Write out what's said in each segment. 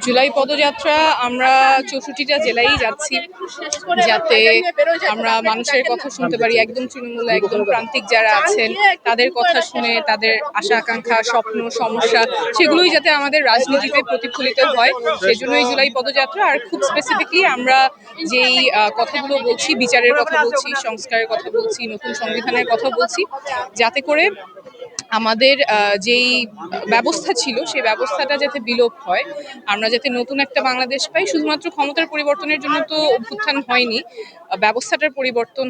জুলাই পদযাত্রা আমরা ৬৪টা জেলায় যাচ্ছি, যাতে আমরা মানুষের কথা শুনতে পারি। একদম তৃণমূলে একদম প্রান্তিক যারা আছেন তাদের কথা শুনে তাদের আশা আকাঙ্ক্ষা স্বপ্ন সমস্যা সেগুলোই যাতে আমাদের রাজনীতিতে প্রতিফলিত হয়, সেজন্যই জুলাই পদযাত্রা। আর খুব স্পেসিফিকলি আমরা যেই কথাগুলো বলছি, বিচারের কথা বলছি, সংস্কারের কথা বলছি, নতুন সংবিধানের কথা বলছি, যাতে করে আমাদের যেই ব্যবস্থা ছিল সেই ব্যবস্থাটা যাতে বিলোপ হয়, আমরা যাতে নতুন একটা বাংলাদেশ পাই। শুধুমাত্র ক্ষমতার পরিবর্তনের জন্য তো অভ্যুত্থান হয়নি, ব্যবস্থাটার পরিবর্তন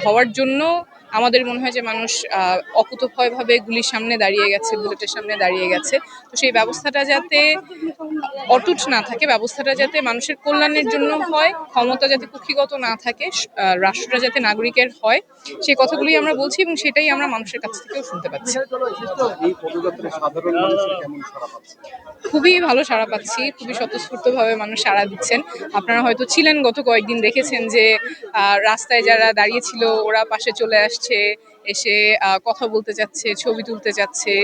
হওয়ার জন্য আমাদের মনে হয় যে মানুষ অকুতোভয়ভাবে গুলির সামনে দাঁড়িয়ে গেছে, বুলেটের সামনে দাঁড়িয়ে গেছে। তো সেই ব্যবস্থাটা যাতে অটুট না থাকে, ব্যবস্থাটা যাতে মানুষের কল্যাণের জন্য হয়, ক্ষমতা যাতে কুক্ষিগত না থাকে, রাষ্ট্রটা যাতে নাগরিকের হয়, সেই কথাগুলোই আমরা বলছি এবং সেটাই আমরা মানুষের কাছ থেকেও শুনতে পাচ্ছি। খুবই ভালো সাড়া পাচ্ছি, খুবই স্বতঃস্ফূর্তভাবে মানুষ সাড়া দিচ্ছেন। আপনারা হয়তো ছিলেন, গত কয়েকদিন দেখেছেন যে রাস্তায় যারা দাঁড়িয়ে ছিল ওরা পাশে চলে আসছে, এসে কথা বলতে চাচ্ছে, ছবি তুলতে চাচ্ছে।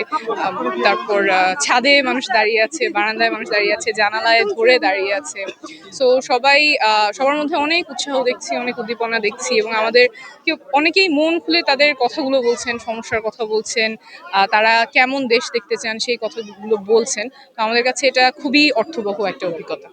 তারপর ছাদে মানুষ দাঁড়িয়ে আছে, বারান্দায় মানুষ দাঁড়িয়ে আছে, জানালায় ধরে দাঁড়িয়ে আছে। সো সবাই সবার মধ্যে অনেক উৎসাহ দেখছি, অনেক উদ্দীপনা দেখছি এবং আমাদের অনেকেই মন খুলে তাদের কথাগুলো বলছেন, সমস্যার কথা বলছেন, তারা কেমন দেশ দেখতে চান সেই কথাগুলো বলছেন। তো আমাদের কাছে এটা খুবই অর্থবহ একটা অভিজ্ঞতা।